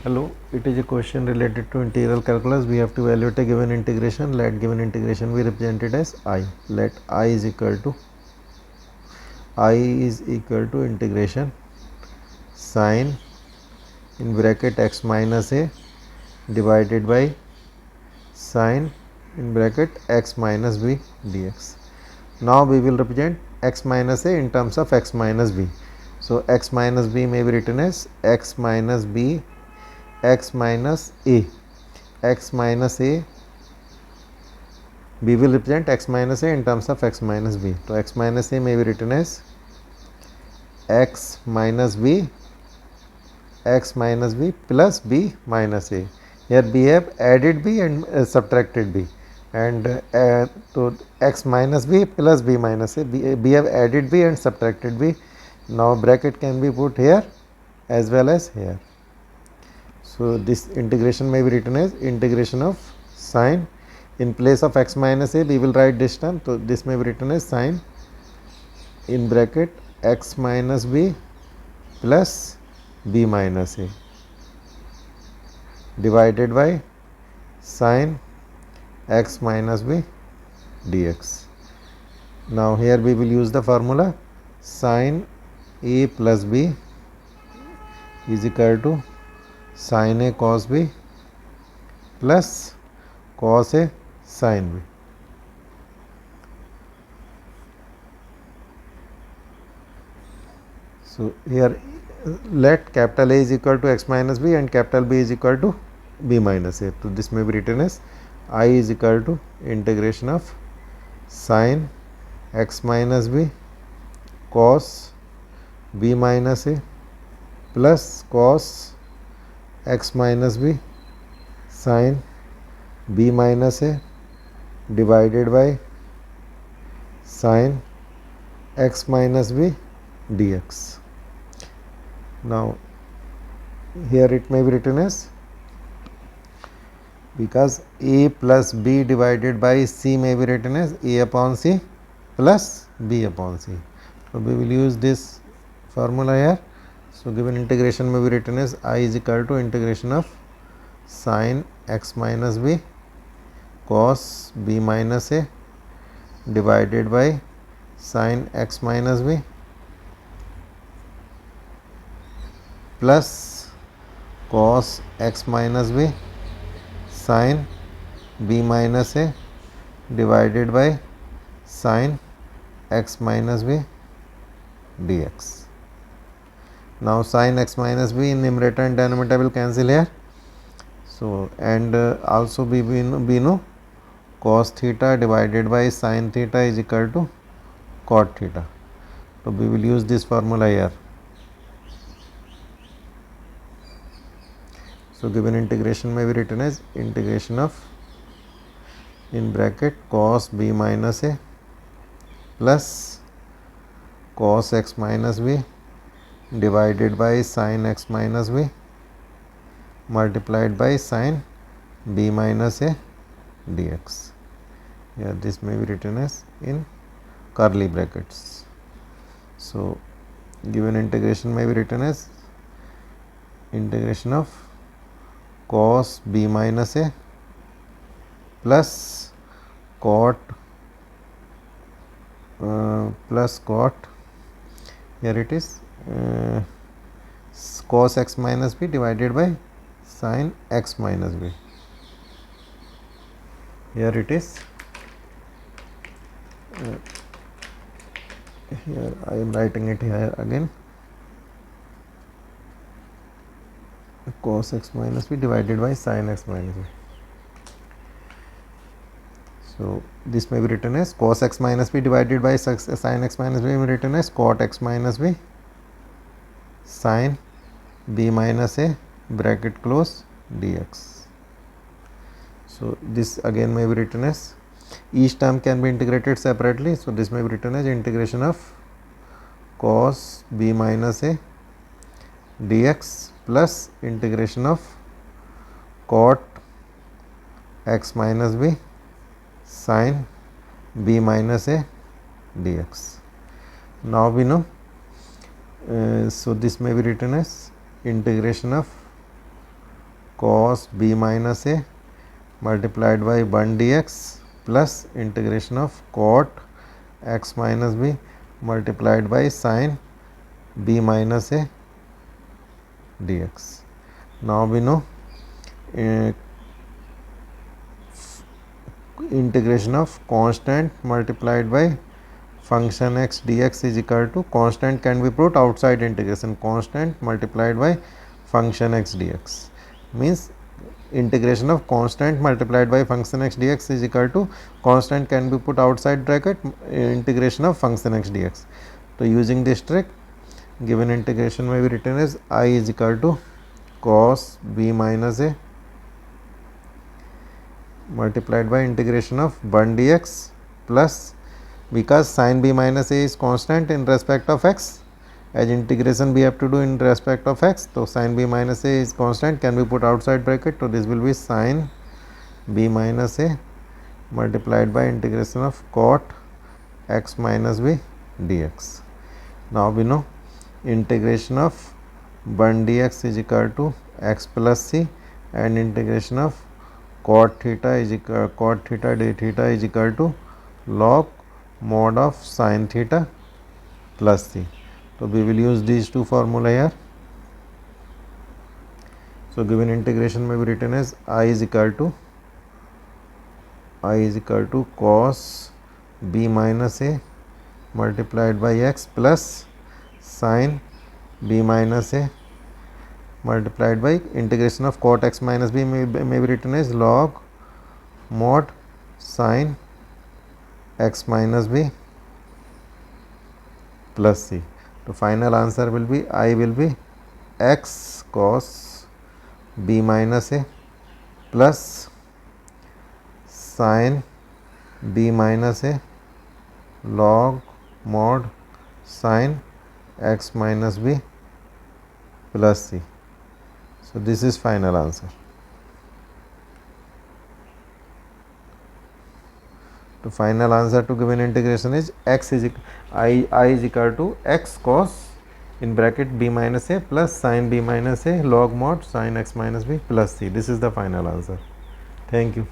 Hello, it is a question related to integral calculus. We have to evaluate a given integration. Let given integration be represented as I. Let I is equal to integration sine in bracket x minus a divided by sine in bracket x minus b dx. Now we will represent x minus a in terms of x minus b. So x minus b may be written as x minus b x minus a. X minus a, we will represent x minus a in terms of x minus b. So x minus a may be written as x minus b plus b minus a. Here we have added b and subtracted b, and to x minus b plus b minus a, we have added b and subtracted b. Now bracket can be put here as well as here. So this integration may be written as integration of sine. In place of x minus a, we will write this term. So this may be written as sine in bracket x minus b plus b minus a divided by sine x minus b dx. Now here we will use the formula sine a plus b is equal to sin a cos b plus cos a sin b. So here let capital A is equal to x minus b and capital B is equal to b minus a. So this may be written as I is equal to integration of sin x minus b cos b minus a plus cos x minus b sin b minus a divided by sin x minus b dx. Now here it may be written as, because a plus b divided by c may be written as a upon c plus b upon c. So we will use this formula here. So given integration may be written as I is equal to integration of sin x minus b cos b minus a divided by sin x minus b plus cos x minus b sin b minus a divided by sin x minus b dx. Now sin x minus b in numerator and denominator will cancel here. So and also we know cos theta divided by sin theta is equal to cot theta. So we will use this formula here. So given integration may be written as integration of in bracket cos b minus a plus cos x minus b divided by sin x minus b multiplied by sin b minus a dx. Here this may be written as in curly brackets. So given integration may be written as integration of cos b minus a plus cot here it is cos x minus b divided by sin x minus b. Here it is here I am writing it here again, cos x minus b divided by sin x minus b. So this may be written as cos x minus b divided by sin x minus b may be written as cot x minus b sin b minus a bracket close dx. So this again may be written as, each term can be integrated separately. So this may be written as integration of cos b minus a dx plus integration of cot x minus b sin b minus a dx. Now we know, so this may be written as integration of cos b minus a multiplied by 1 dx plus integration of cot x minus b multiplied by sin b minus a dx. Now we know integration of constant multiplied by function x dx is equal to, constant can be put outside integration, constant multiplied by function x dx means integration of constant multiplied by function x dx is equal to, constant can be put outside bracket, integration of function x dx. So using this trick, given integration may be written as I is equal to cos b minus a multiplied by integration of 1 dx plus, because sin b minus a is constant in respect of x, as integration we have to do in respect of x, so sin b minus a is constant, can be put outside bracket, so this will be sin b minus a multiplied by integration of cot x minus b dx. Now we know integration of 1 dx is equal to x plus c, and integration of cot theta is equal, cot theta d theta is equal to log mod of sin theta plus c. So we will use these two formula here. So given integration may be written as I is equal to cos b minus a multiplied by x plus sin b minus a multiplied by integration of cot x minus b may be written as log mod sin x minus b plus c. The final answer will be, I will be x cos b minus a plus sin b minus a log mod sin x minus b plus c. So this is final answer. The final answer to given integration is x is I is equal to x cos in bracket b minus a plus sin b minus a log mod sin x minus b plus c. This is the final answer. Thank you.